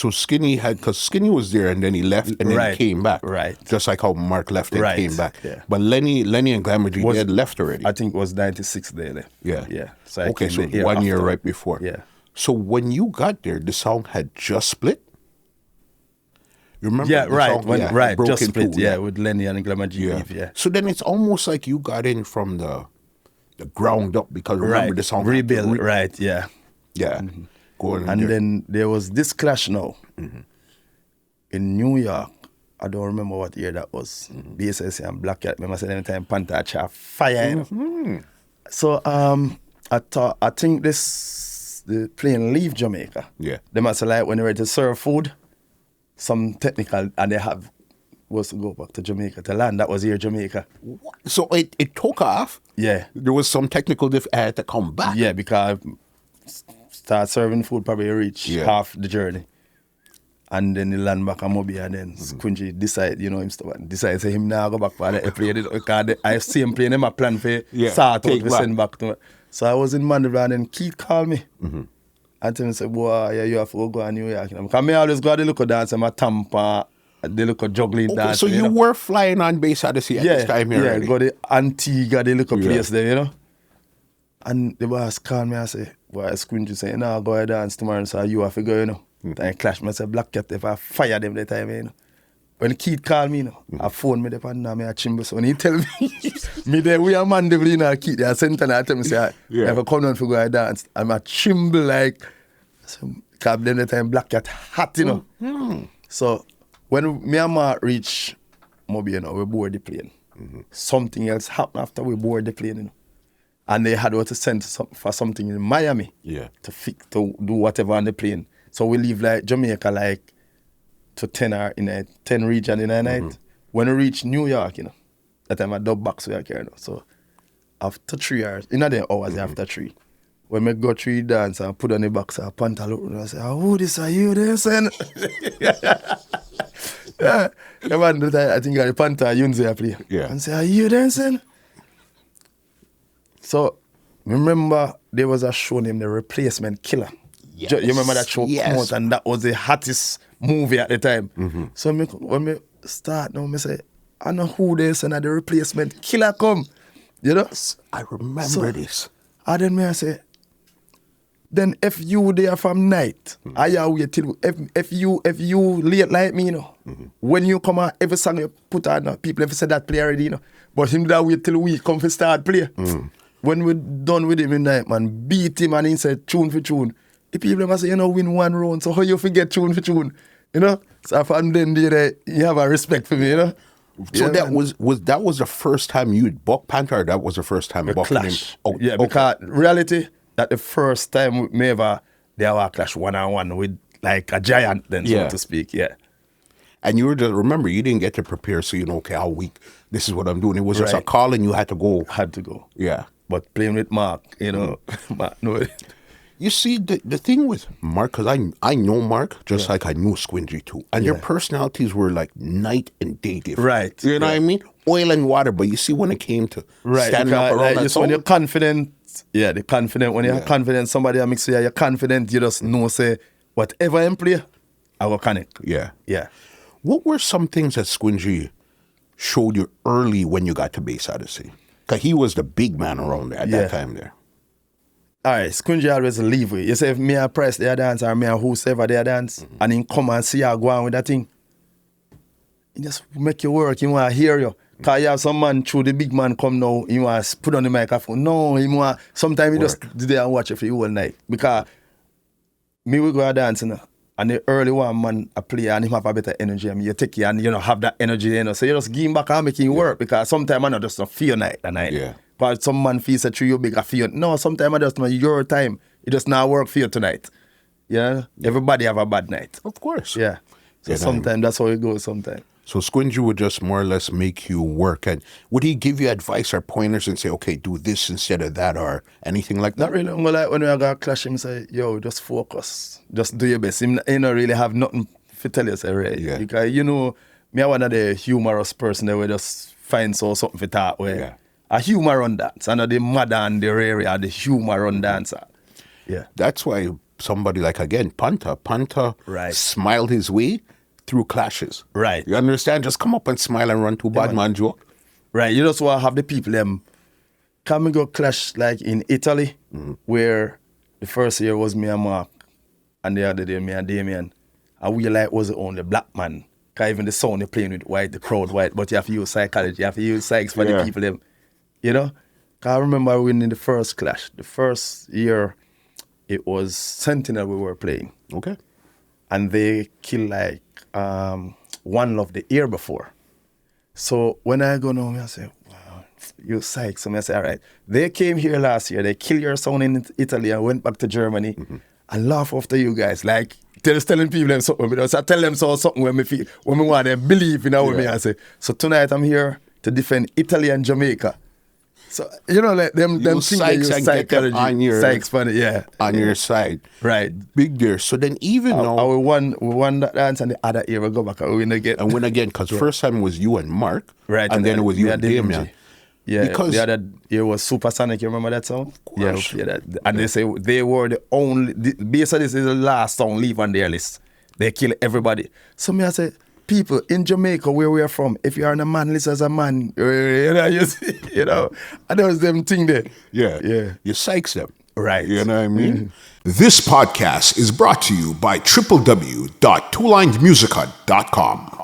So Skinny because Skinny was there and then he left and then he came back. Right. Just like how Mark left and came back. Yeah. But Lenny and Glamour G, they had left already. I think it was 96 they left. Yeah. Yeah. So okay, so 1 year right before. Yeah. So when you got there, the song had just split? You remember? Yeah, right. Song, just split, with Lenny and Glamour G. Yeah. So then it's almost like you got in from the ground up because remember the song rebuild, yeah. Yeah. And then there was this clash now in New York. I don't remember what year that was. BASS ODYSSEY and Black Cat. Remember saying anytime Panther chart fire. So I think the plane leave Jamaica. Yeah. They must like when they were to serve food, some technical, and they was to go back to Jamaica to land. That was here Jamaica. What? So it took off? Yeah. There was some technical I had to come back. Yeah, because start serving food probably reach half the journey. And then he land back on Moby and then Squingy decide, decide say him now go back for the plane because I see him playing him a plan for start out to send back to me. So I was in Mandeville and then Keith called me. And tell me say, boy, you have to go to New York. Because I always go to the local dance and my Tampa, the local juggling dance. So you were flying on BASS ODYSSEY at this time here already? Yeah, go to Antigua, the local place there, And the boss called me and say, boy, Squingy say, no, go ahead dance tomorrow, so you have to go, Then I clash me, say, Black Cat, if I fire them that time, When Keith called me, I phoned me, me a chimble, so when he tell me there, we are Mandeville, Keith, they are sent and I tell me, say, if I come down to go ahead dance, I'm a chimble like, so, because them that time Black Cat hot, So, when me and Mark reach Moby, we board the plane. Something else happened after we board the plane, And they had to send for something in Miami to do whatever on the plane. So we leave like Jamaica like to 10 hour in a 10 region in a night. When we reach New York, that time I dub box we are carrying. So after 3 hours, in a day hours after 3. When we go 3 dance and put on the box, I Panther look and I say, who this are you there, son? Yeah, I think the Panther Yunze play. Yeah. And say, are you dancing? So, remember there was a show named The Replacement Killer. Yes. You remember that show? Yes. And that was the hottest movie at the time. So when we start now, I say, I know who this and The Replacement Killer come. I remember this. And then I say, then if you there from night, I wait till if you late like me, when you come out, every song you put on, people have said that play already, But him that wait till we come for start play. When we done with him in night, man, beat him and he said tune for tune. The people must say, win one round, so how you forget tune for tune? So from then you have a respect for me, So that was the first time you'd buck Panther, or that was the first time bucking him? Oh, yeah, because reality, that the first time we ever they have a clash one-on-one with like a giant then, so to speak, And you were just, remember, you didn't get to prepare, so okay, all week, this is what I'm doing. It was just a call and you had to go. Had to go. Yeah. But playing with Mark, Mark, no. You see, the thing with Mark, because I know Mark, just like I knew Squingy too. And your personalities were like night and day different. Right. You know what I mean? Oil and water. But you see, when it came to standing up around that when you're confident, when you're confident, somebody that makes you, you're confident, you just know, say, whatever I play, I will connect. Yeah. Yeah. What were some things that Squingy showed you early when you got to BASS ODYSSEY? Because he was the big man around there at that time there. All right, Squingy always leave with. You say if me a press their dance or me a whosoever their dance, and him come and see you go on with that thing, he just make you work, he want to hear you. Because you have some man through the big man come now, he want to put on the microphone. No, he want, sometimes he just do there and watch it for you all night. Because me we go a dance, and the early one man a play and him have a better energy. I mean, you take it and have that energy, so you just give him back and make him work. Because sometimes I just don't feel night. Yeah. But some man feels that you big a feel. No, sometimes I just know your time. It just not work for you tonight. Yeah? Everybody have a bad night. Of course. Yeah. So sometimes that's how it goes sometimes. So Squingy would just more or less make you work. And would he give you advice or pointers and say, okay, do this instead of that or anything like that? Not really. Like when we got clash, him say, yo, just focus. Just do your best. He don't really have nothing to tell you, say, right? Yeah. Because, me one of the humorous person that we just find something to talk with. Yeah. A humor on dance. I know the mother and the rare are the humor on dancer. Yeah. That's why somebody like, again, Panther. Panther Right. smiled his way through clashes. Right. You understand? Just come up and smile and run to bad man joke. Right, you just want to have the people them come and go clash like in Italy, where the first year was me and Mark, and the other day me and Damien, and we like was the only black man. Cause even the sound they playing with white, the crowd white, but you have to use psychology, you have to use psychs for the people them, you know. Cause I remember winning the first clash. The first year, it was Sentinel we were playing. Okay. And they killed like One Love the year before. So when I go home, I say, wow, you psych. So I say, all right. They came here last year. They killed your son in Italy and went back to Germany and laugh after you guys. Like, just telling people them something. So I tell them something when we want them believe in what me. I say, so tonight I'm here to defend Italy and Jamaica. So, you know, like them think they use psychology. On your, psychs funny, yeah. On your side. Right. Big there. So then even now. We won that dance and the other year we go back and win again. And win again, because first time it was you and Mark. Right. And then it was you and Damien. Yeah, because the other year was Supersonic. You remember that song? Yeah, we played that. And they say they were the only. BASS ODYSSEY is the last song leave on their list. They kill everybody. So me I say, people in Jamaica where we are from, if you are a man, listen as a man. You know, and that was them thing there. Yeah. You psychs them. Right. You know what I mean? This podcast is brought to you by www.twolinesmusica.com.